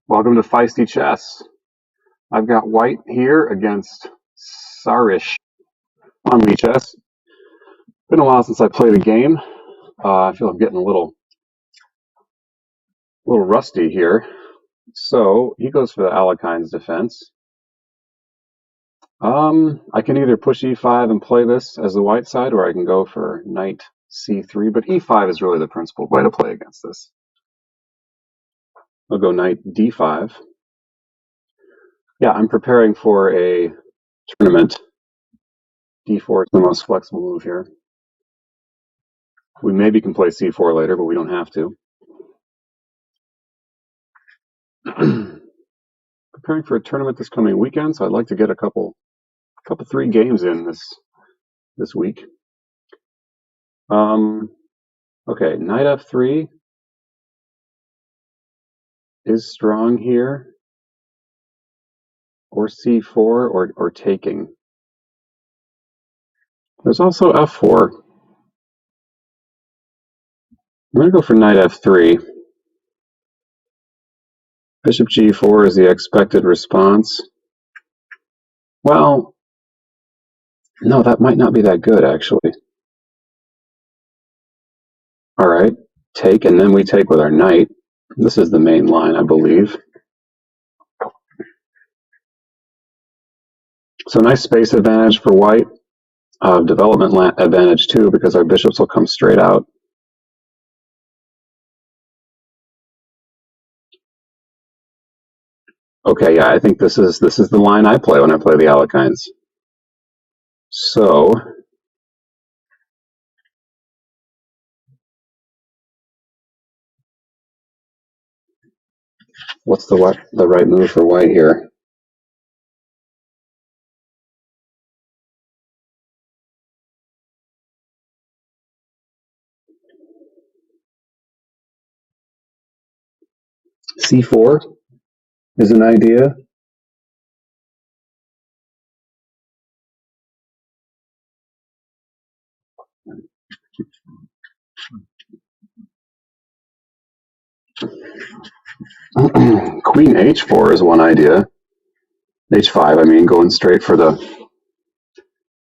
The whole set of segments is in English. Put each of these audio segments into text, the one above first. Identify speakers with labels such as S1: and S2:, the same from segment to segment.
S1: Welcome to Feisty Chess. I've got white here against Sarish on Wii Chess. Been a while since I played a game. I feel I'm getting a little rusty here. So he goes for the Alekhine's defense. I can either push e5 and play this as the white side, or I can go for knight c3. But e5 is really the principal way to play against this. I'll go knight d5. Yeah, I'm preparing for a tournament. d4 is the most flexible move here. We maybe can play c4 later, but we don't have to. Preparing for a tournament this coming weekend, so I'd like to get a couple 3 games in this week. Okay, knight f3 is strong here, or c4, or taking. There's also f4. I'm going to go for knight f3. Bishop g4 is the expected response. Well, no, that might not be that good, actually. All right, take, and then we take with our knight. This is the main line, I believe. So nice space advantage for white. Development advantage too, because our bishops will come straight out. Okay, yeah, I think this is the line I play when I play the Alekhines. So what's the right move for white here? C4 is an idea. Queen h4 is one idea. H5, I mean, going straight for the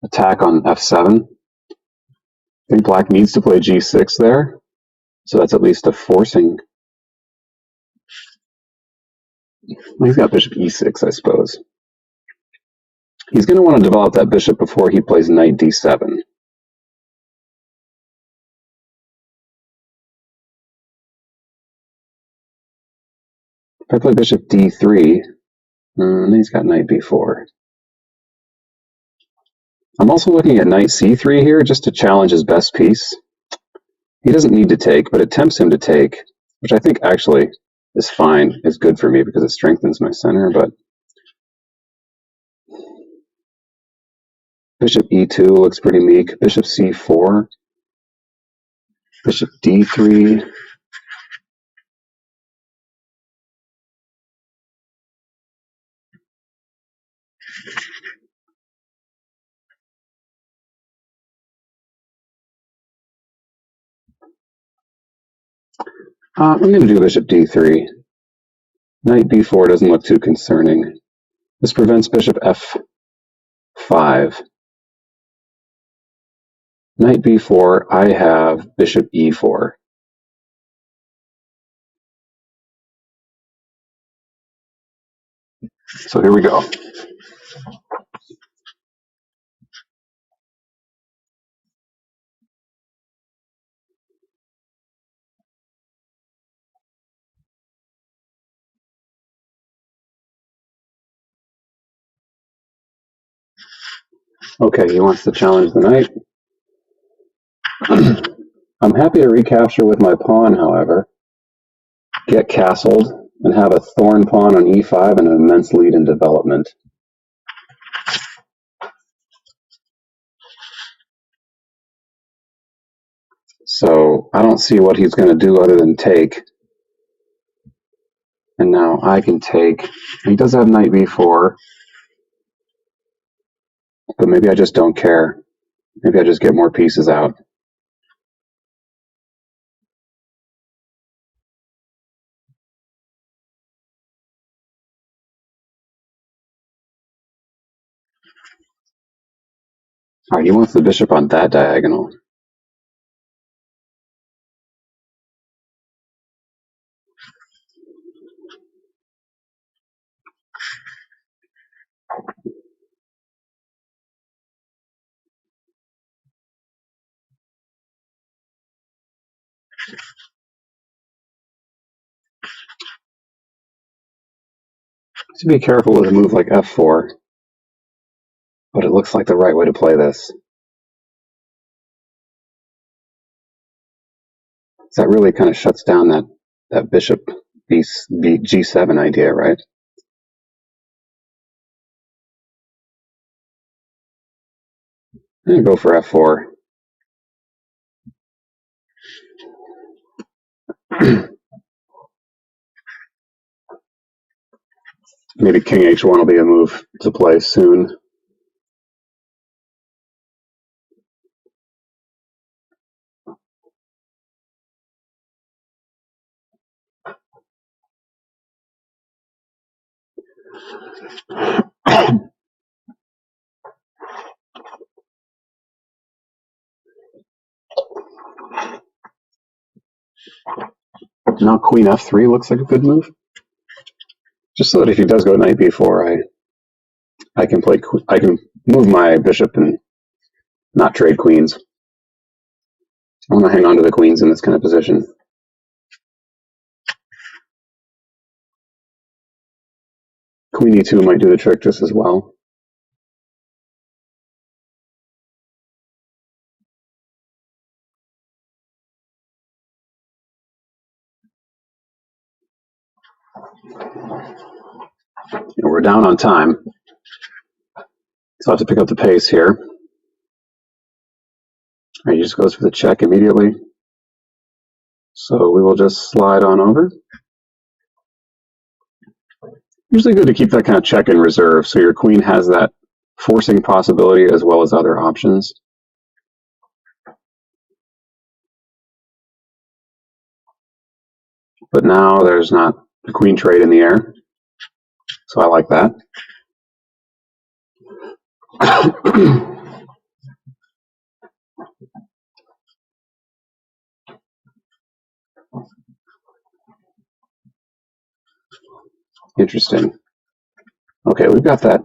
S1: attack on f7. I think black needs to play g6 there, so that's at least a forcing. He's got bishop e6, I suppose. He's going to want to develop that bishop before he plays knight d7. If I play bishop d3, then he's got knight b4. I'm also looking at knight c3 here just to challenge his best piece. He doesn't need to take, but it tempts him to take, which I think actually is fine. It's good for me because it strengthens my center, but bishop e2 looks pretty meek. Bishop c4, bishop d3. I'm going to do bishop d3. Knight b4 doesn't look too concerning. This prevents bishop f5. Knight b4, I have bishop e4. So here we go. Okay, he wants to challenge the knight. I'm happy to recapture with my pawn, however. Get castled and have a thorn pawn on e5 and an immense lead in development. So I don't see what he's going to do other than take. And now I can take. He does have knight b4, but maybe I just don't care. Maybe I just get more pieces out. All right, he wants the bishop on that diagonal. To be careful with a move like f4, but it looks like the right way to play this. So that really kind of shuts down that bishop g7 idea, right? I'm going to go for f4. Maybe king h1 will be a move to play soon. Now queen f3 looks like a good move. Just so that if he does go knight b4, I can move my bishop and not trade queens. I want to hang on to the queens in this kind of position. Queen e2 might do the trick just as well. And we're down on time, so I have to pick up the pace here. All right, he just goes for the check immediately. So we will just slide on over. Usually good to keep that kind of check in reserve so your queen has that forcing possibility as well as other options. But now there's not a queen trade in the air, so I like that. Interesting. Okay, we've got that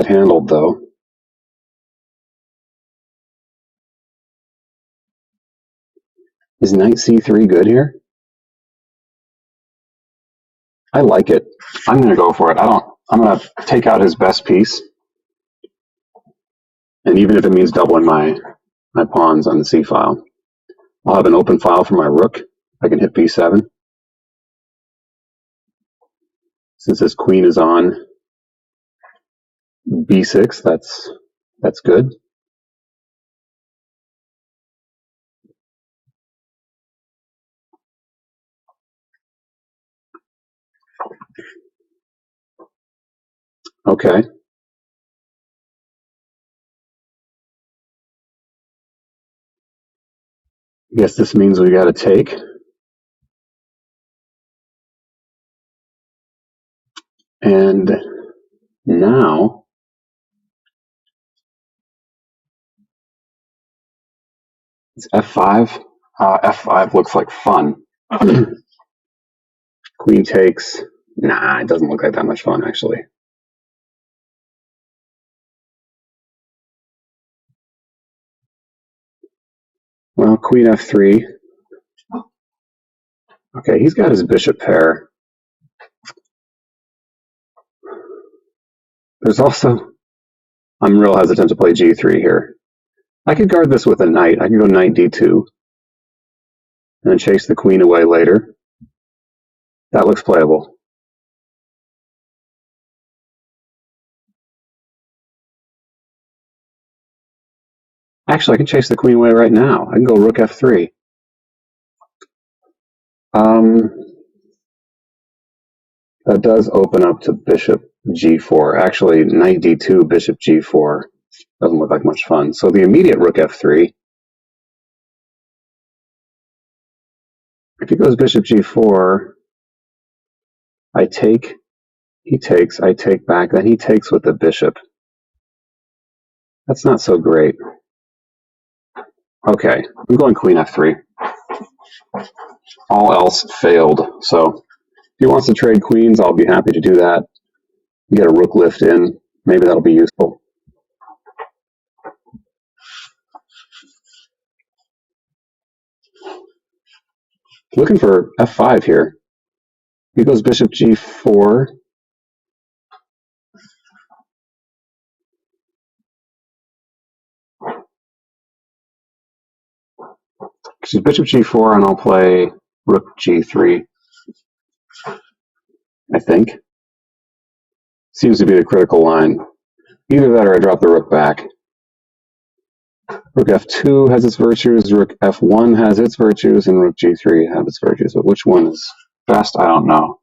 S1: handled though. Is knight c3 good here? I like it. I'm going to go for it. I'm going to take out his best piece. And even if it means doubling my pawns on the c file, I'll have an open file for my rook. I can hit b7. Since his queen is on b6, that's good. Okay. I guess this means we got to take. And now it's f5. F5 looks like fun. Queen takes. Nah, it doesn't look like that much fun, actually. Well, queen f3. Okay, he's got his bishop pair. There's also, I'm real hesitant to play g3 here. I could guard this with a knight. I could go knight d2 and then chase the queen away later. That looks playable. Actually, I can chase the queen away right now. I can go rook f3. That does open up to bishop g4. Actually, knight d2, bishop g4 doesn't look like much fun. So the immediate rook f3. If he goes bishop g4, I take, he takes, I take back, then he takes with the bishop. That's not so great. Okay, I'm going queen f3. All else failed. So if he wants to trade queens, I'll be happy to do that. Get a rook lift in. Maybe that'll be useful. Looking for f5 here. He goes bishop g4. She's bishop g4, and I'll play rook g3, I think. Seems to be the critical line. Either that or I drop the rook back. Rook f2 has its virtues, rook f1 has its virtues, and rook g3 have its virtues. But which one is best? I don't know.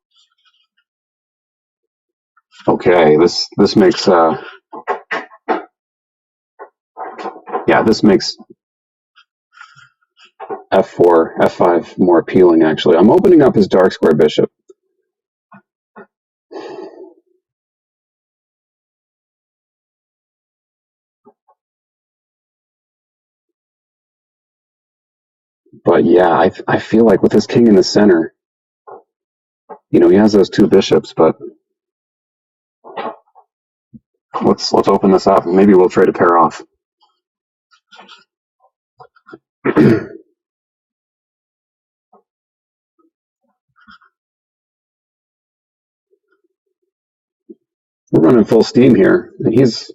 S1: Okay, this makes this makes f4, f5 more appealing, actually. I'm opening up his dark square bishop. But yeah, I feel like with his king in the center, he has those two bishops, but let's open this up. Maybe we'll trade a pair off. We're running full steam here, and he's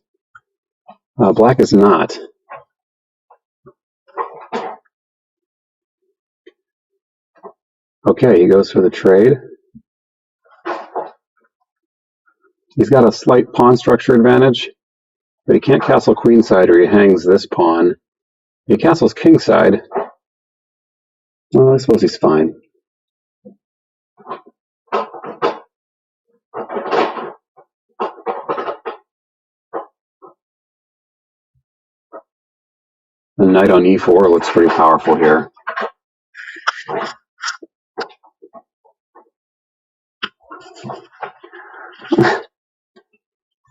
S1: black is not. Okay, he goes for the trade. He's got a slight pawn structure advantage, but he can't castle queenside or he hangs this pawn. He castles kingside. Well, I suppose he's fine. The knight on e4 looks pretty powerful here.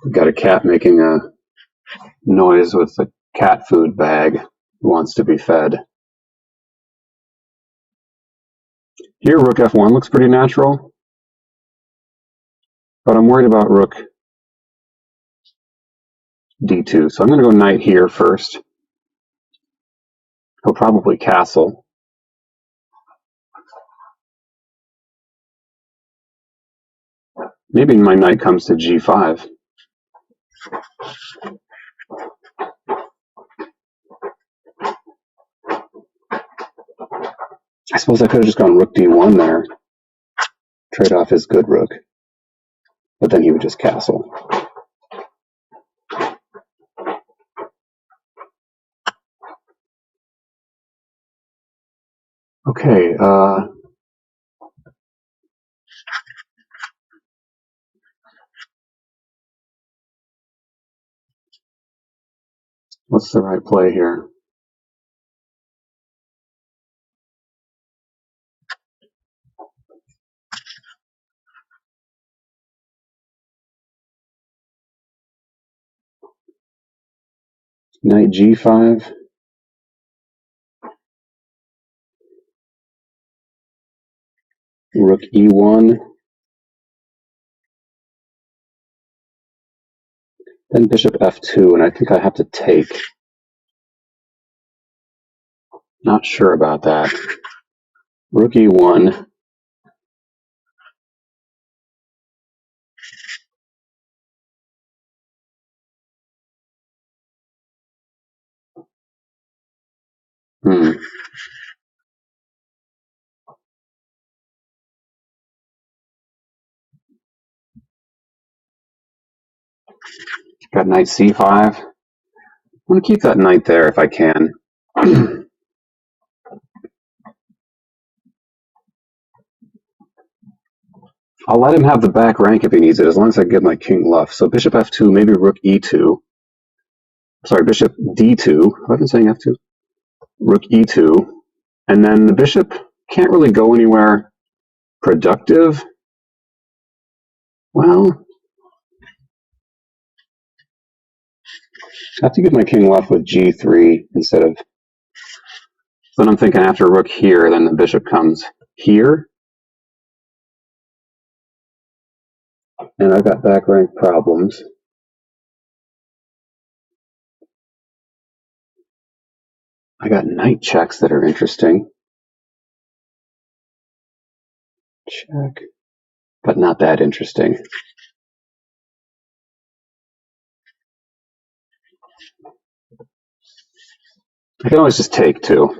S1: We've got a cat making a noise with a cat food bag who wants to be fed. Here, rook f1 looks pretty natural, but I'm worried about rook d2. So I'm going to go knight here first. He'll probably castle. Maybe my knight comes to g5. I suppose I could have just gone rook d1 there. Trade off his good rook. But then he would just castle. Okay, what's the right play here? Knight g5. Rook e1. Then bishop f2, and I think I have to take. Not sure about that. Rook e1. Got knight c5. I want to keep that knight there if I can. I'll let him have the back rank if he needs it, as long as I get my king left. So bishop f2, maybe rook e2. Sorry, bishop d2. I've been saying f2. Rook e2. And then the bishop can't really go anywhere productive. Well, I have to get my king left with g3 instead of. Then I'm thinking after rook here, then the bishop comes here. And I've got back rank problems. I got knight checks that are interesting. Check. But not that interesting. I can always just take too.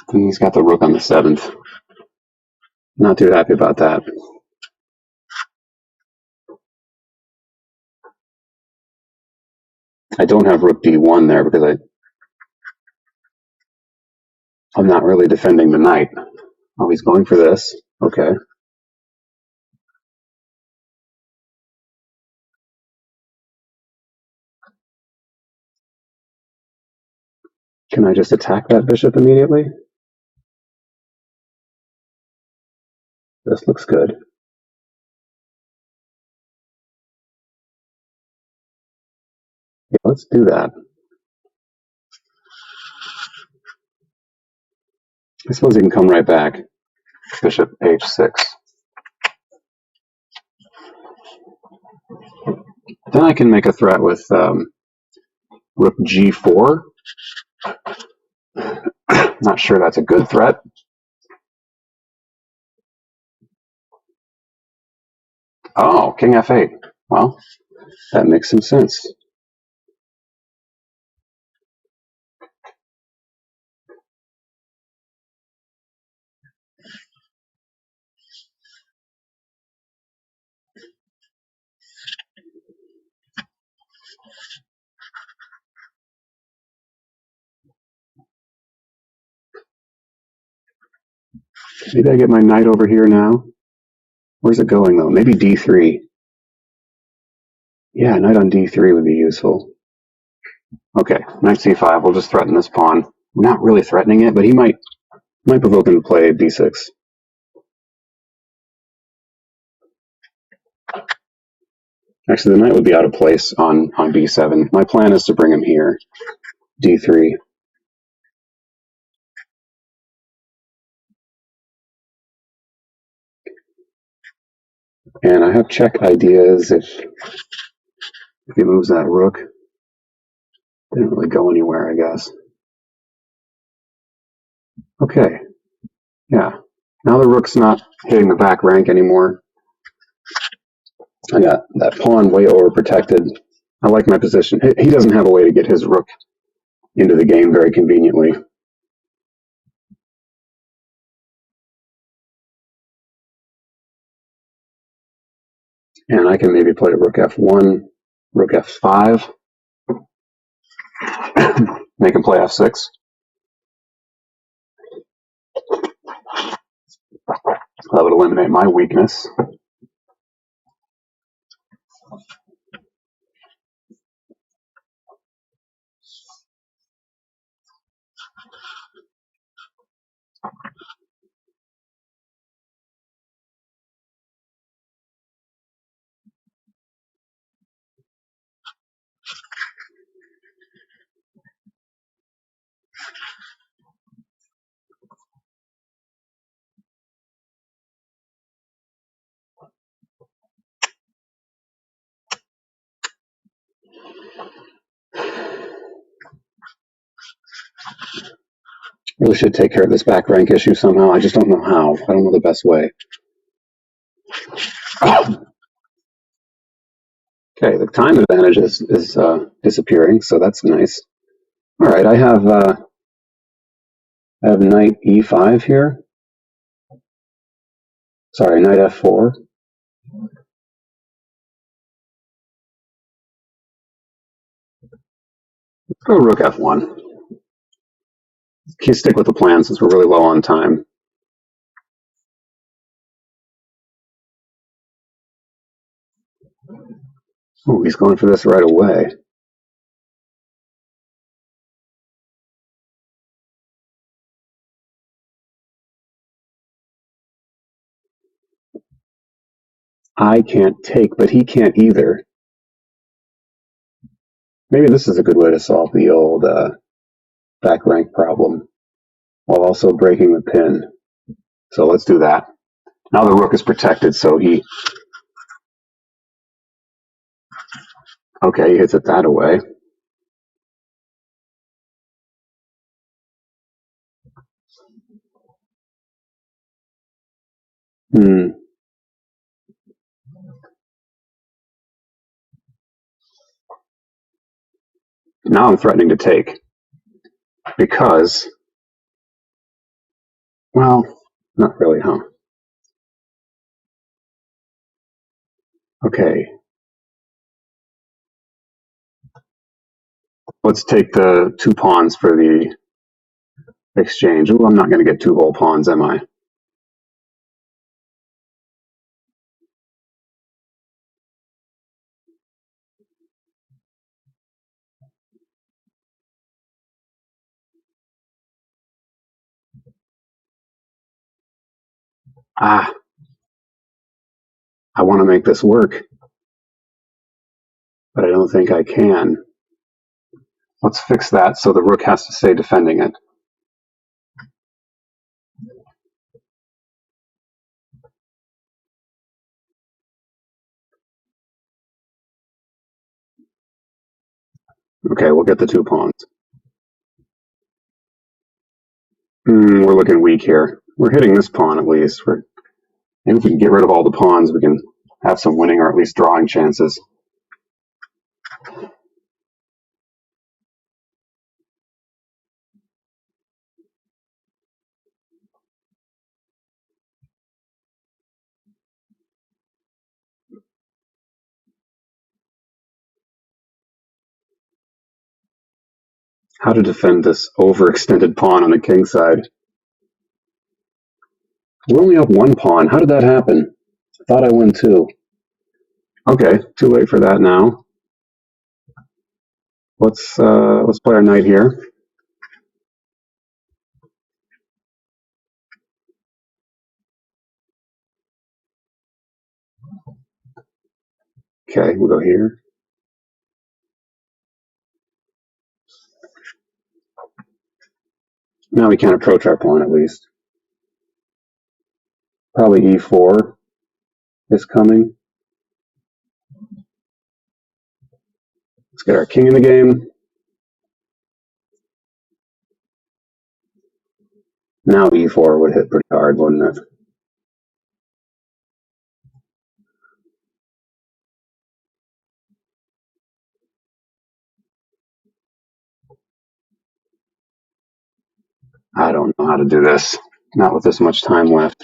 S1: And he's got the rook on the 7th. Not too happy about that. I don't have rook d1 there because I'm not really defending the knight. Oh, he's going for this. Okay. Can I just attack that bishop immediately? This looks good. Yeah, let's do that. I suppose he can come right back. Bishop h6. Then I can make a threat with rook g4. Not sure that's a good threat. Oh, king f8. Well, that makes some sense. Maybe I get my knight over here now. Where's it going, though? Maybe d3. Yeah, knight on d3 would be useful. Okay, knight c5. We'll just threaten this pawn. I'm not really threatening it, but he might provoke him to play d6. Actually, the knight would be out of place on b7. My plan is to bring him here, d3. And I have check ideas if he moves that rook. Didn't really go anywhere, I guess. Okay, yeah. Now the rook's not hitting the back rank anymore. I got that pawn way overprotected. I like my position. He doesn't have a way to get his rook into the game very conveniently. And I can maybe play rook f1, rook f5, make him play f6. That would eliminate my weakness. Really should take care of this back rank issue somehow. I just don't know how. I don't know the best way. Okay, the time advantage is disappearing, so that's nice. All right, I have knight e5 here. Sorry, knight f4. Let's go rook f1. Stick with the plan since we're really low on time. Oh, he's going for this right away. I can't take, but he can't either. Maybe this is a good way to solve the old back rank problem while also breaking the pin. So let's do that. Now the rook is protected, so okay, he hits it that away. Hmm. Now I'm threatening to take because, well, not really, huh? Okay, let's take the 2 pawns for the exchange. Ooh, I'm not going to get 2 whole pawns, am I? Ah, I want to make this work, but I don't think I can. Let's fix that so the rook has to stay defending it. Okay, we'll get the 2 pawns. We're looking weak here. We're hitting this pawn at least. Maybe if we can get rid of all the pawns, we can have some winning or at least drawing chances. How to defend this overextended pawn on the king side? We're only up 1 pawn. How did that happen? I thought I won 2. Okay, too late for that now. Let's play our knight here. Okay, we'll go here. Now we can't approach our pawn at least. Probably e4 is coming. Let's get our king in the game. Now e4 would hit pretty hard, wouldn't it? I don't know how to do this. Not with this much time left.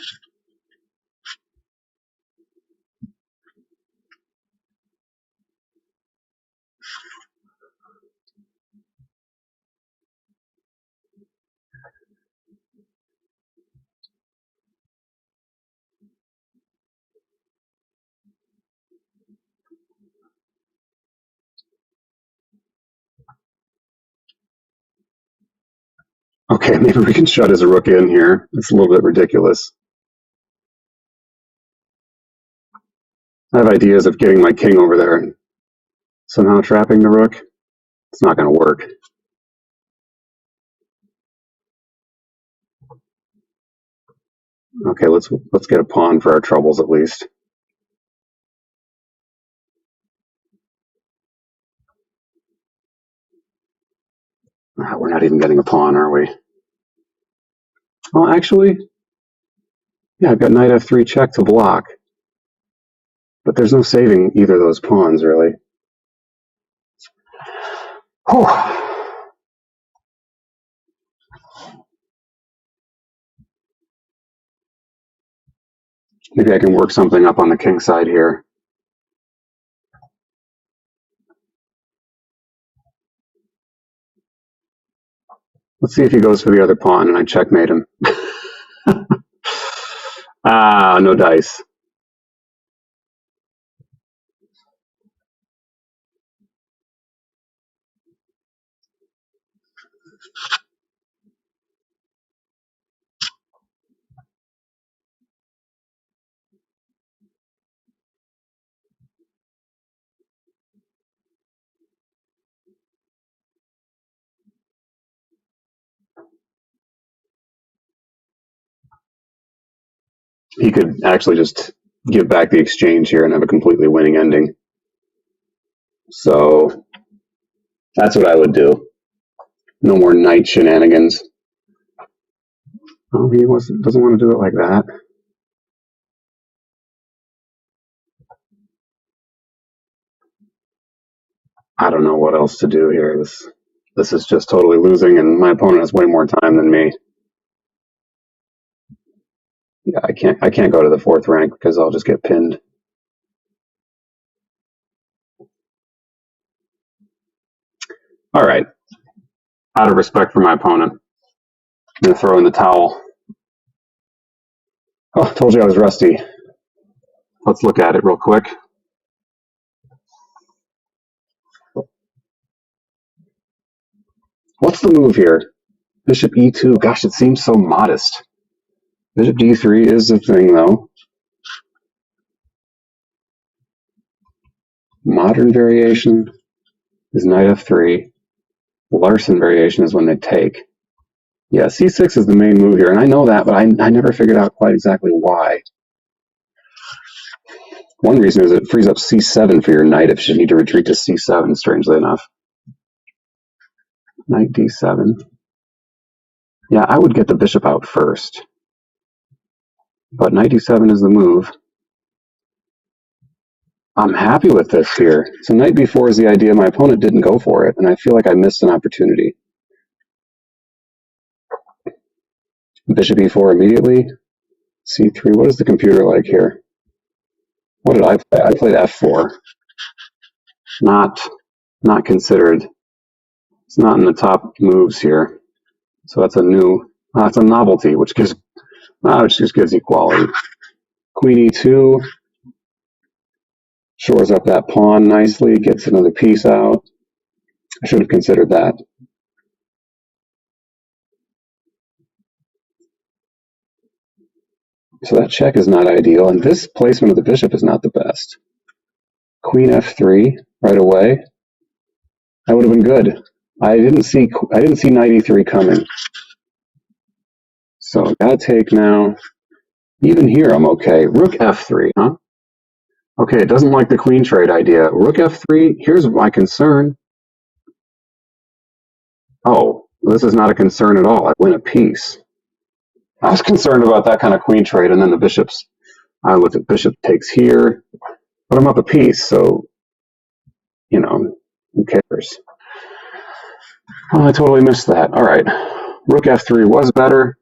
S1: Okay, maybe we can shut his rook in here. It's a little bit ridiculous. I have ideas of getting my king over there and somehow trapping the rook. It's not going to work. Okay, let's get a pawn for our troubles at least. We're not even getting a pawn, are we? Well, actually, yeah, I've got knight f3 check to block, but there's no saving either of those pawns, really. Whew. Maybe I can work something up on the king side here. Let's see if he goes for the other pawn and I checkmate him. Ah, no dice. he could actually just give back the exchange here and have a completely winning ending. So that's what I would do. No more knight shenanigans. Oh, he doesn't want to do it like that. I don't know what else to do here. This is just totally losing, and my opponent has way more time than me. Yeah, I can't go to the fourth rank because I'll just get pinned. All right. Out of respect for my opponent, I'm gonna throw in the towel. Oh, told you I was rusty. Let's look at it real quick. What's the move here? Bishop e2. Gosh, it seems so modest. Bishop d3 is the thing, though. Modern variation is knight f3. Larson variation is when they take. Yeah, c6 is the main move here, and I know that, but I never figured out quite exactly why. One reason is it frees up c7 for your knight if you need to retreat to c7, strangely enough. Knight d7. Yeah, I would get the bishop out first. But knight d7 is the move. I'm happy with this here. So knight b4 is the idea. My opponent didn't go for it, and I feel like I missed an opportunity. Bishop e4 immediately. c3. What is the computer like here? What did I play? I played f4. Not considered. It's not in the top moves here. So that's that's a novelty, which just gives equality. Queen e2 shores up that pawn nicely, gets another piece out. I should have considered that. So that check is not ideal, and this placement of the bishop is not the best. Queen f3 right away. That would have been good. I didn't see knight e3 coming. So I gotta take now. Even here I'm okay. Rook f3, huh? Okay, it doesn't like the queen trade idea. Rook f3, here's my concern. Oh, this is not a concern at all. I win a piece. I was concerned about that kind of queen trade, and then the bishops. I looked at bishop takes here, but I'm up a piece, so, you know, who cares? Oh, I totally missed that. All right. Rook f3 was better.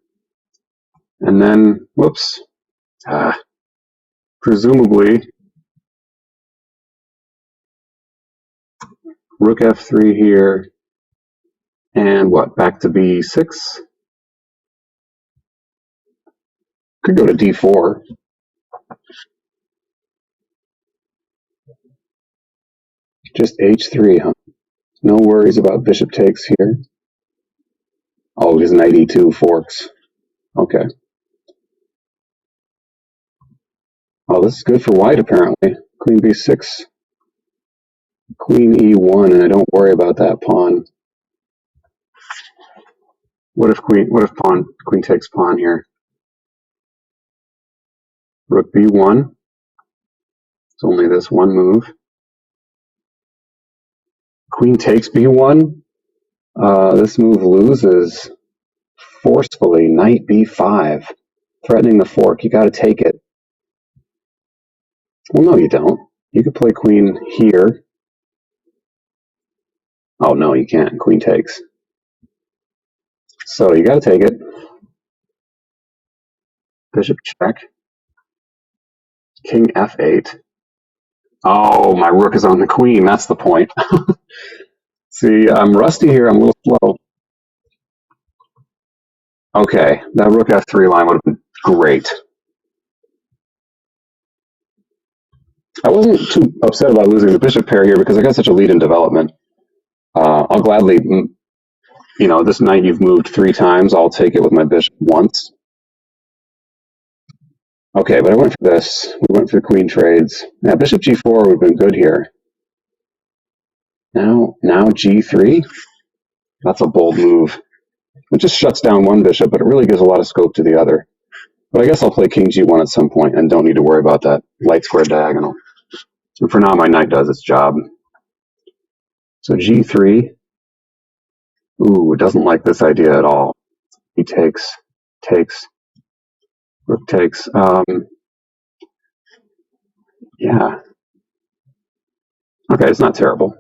S1: And then, whoops. Presumably, rook f3 here. And what? Back to b6. Could go to d4. Just h3, huh? No worries about bishop takes here. Oh, his knight e2 forks. Okay. Oh, this is good for white, apparently. Queen b6. Queen e1, and I don't worry about that pawn. What if queen takes pawn here? Rook b1. It's only this one move. Queen takes b1. This move loses forcefully. Knight b5. Threatening the fork. You got to take it. Well, no, you don't. You could play queen here. Oh, no, you can't. Queen takes. So you got to take it. Bishop check. King f8. Oh, my rook is on the queen. That's the point. See, I'm rusty here. I'm a little slow. Okay, that rook f3 line would have been great. I wasn't too upset about losing the bishop pair here because I got such a lead in development. I'll gladly, this knight you've moved 3 times. I'll take it with my bishop once. Okay, but I went for this. We went for queen trades. Now, bishop g4 would have been good here. Now g3. That's a bold move. It just shuts down one bishop, but it really gives a lot of scope to the other. But I guess I'll play king g1 at some point and don't need to worry about that light square diagonal. And for now, my knight does its job. So g3. Ooh, doesn't like this idea at all. He takes, rook takes. Yeah. Okay, it's not terrible.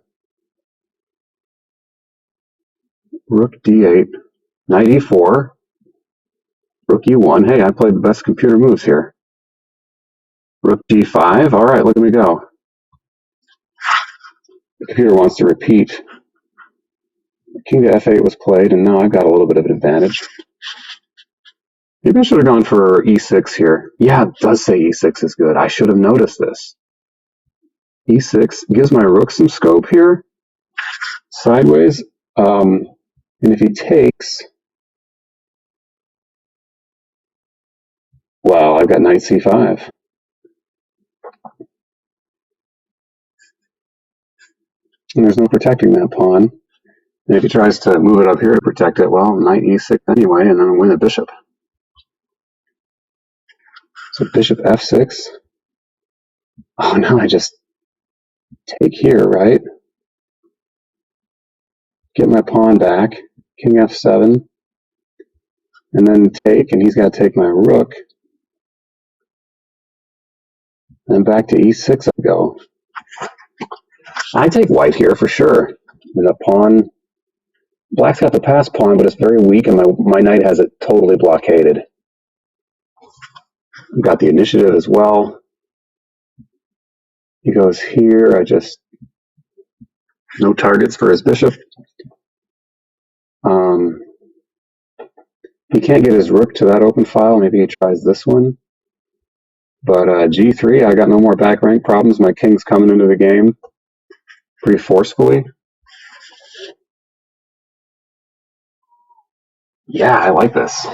S1: Rook d8, knight e4, rook e1. Hey, I played the best computer moves here. Rook d5. All right, look at me go. The computer wants to repeat. King to f8 was played, and now I've got a little bit of an advantage. Maybe I should have gone for e6 here. Yeah, it does say e6 is good. I should have noticed this. e6 gives my rook some scope here, sideways. And if he takes, well, I've got knight c5. And there's no protecting that pawn. And if he tries to move it up here to protect it, well, knight e6 anyway, and then I'll win the bishop. So bishop f6. Oh, now I just take here, right? Get my pawn back. King f7. And then take, and he's got to take my rook. And back to e6 I go. I take white here for sure. And the pawn, black's got the pass pawn, but it's very weak, and my knight has it totally blockaded. I've got the initiative as well. He goes here. No targets for his bishop. He can't get his rook to that open file. Maybe he tries this one. But g3, I got no more back rank problems. My king's coming into the game pretty forcefully. Yeah, I like this.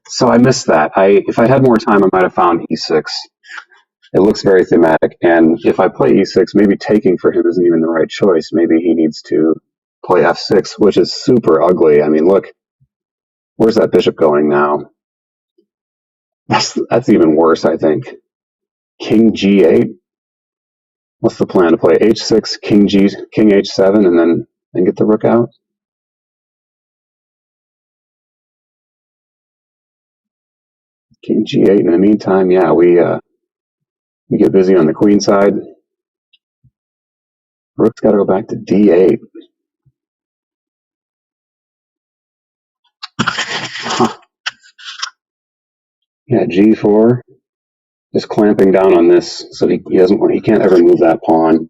S1: So I missed that. If I had more time, I might have found e6. It looks very thematic. And if I play e6, maybe taking for him isn't even the right choice. Maybe he needs to play f6, which is super ugly. I mean, look, where's that bishop going now? That's even worse, I think. King g8. What's the plan? To play h6, king h7, and then get the rook out? King g8. In the meantime, yeah, we get busy on the queen side. Rook's got to go back to d8. Huh. Yeah, g4. Just clamping down on this, so he can't ever move that pawn.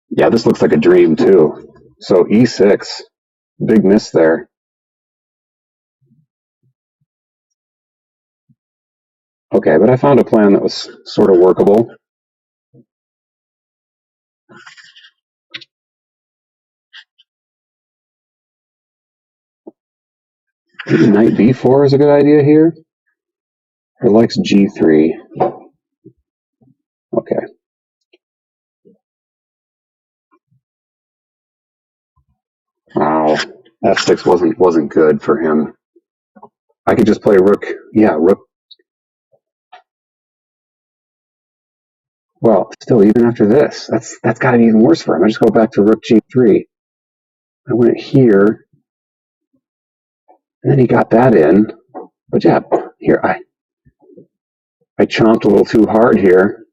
S1: Yeah, this looks like a dream too. So e6, big miss there. Okay, but I found a plan that was sort of workable. Maybe knight b4 is a good idea here. Or likes g3. Okay. Wow, f6 wasn't good for him. I could just play rook. Yeah, rook. Well, still, even after this, that's got to be even worse for him. I just go back to rook g3. I went here, and then he got that in. But yeah, here I chomped a little too hard here.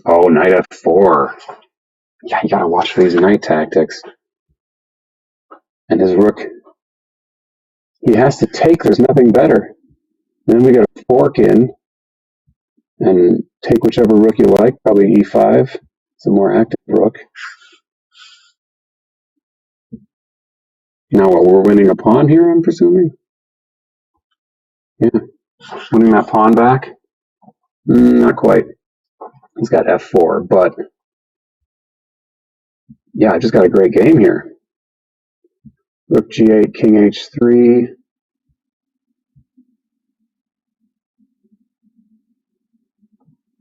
S1: Oh, knight f4. Yeah, you gotta watch for these knight tactics. And his rook, he has to take. There's nothing better. Then we got to fork in and take whichever rook you like. Probably e5. It's a more active rook. Now what? We're winning a pawn here, I'm presuming. Yeah, winning that pawn back. Not quite. He's got f4, but yeah, I just got a great game here. Rook g8, king h3.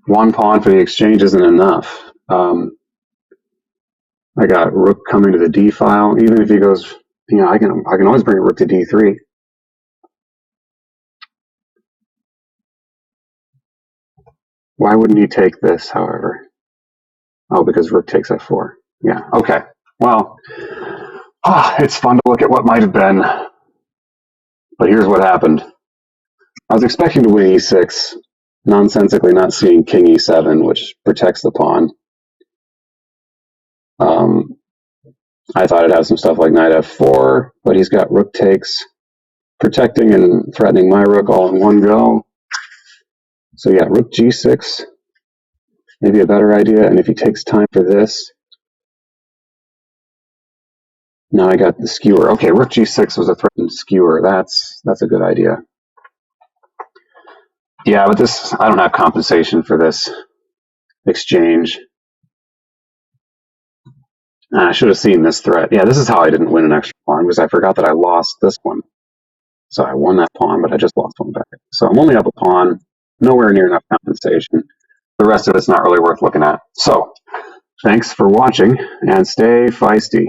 S1: One pawn for the exchange isn't enough. I got rook coming to the d file. Even if he goes, I can always bring a rook to d3. Why wouldn't he take this, however? Oh, because rook takes f4. Yeah, okay. Well, it's fun to look at what might have been. But here's what happened. I was expecting to win e6, nonsensically not seeing king e7, which protects the pawn. I thought it'd have some stuff like knight f4, but he's got rook takes, protecting and threatening my rook all in one go. So yeah, rook g6, maybe a better idea. And if he takes time for this, now I got the skewer. Okay, rook g6 was a threatened skewer. That's a good idea. Yeah, but this, I don't have compensation for this exchange. I should have seen this threat. Yeah, this is how I didn't win an extra pawn, because I forgot that I lost this one. So I won that pawn, but I just lost one back. So I'm only up a pawn, nowhere near enough compensation. The rest of it's not really worth looking at. So thanks for watching, and stay feisty.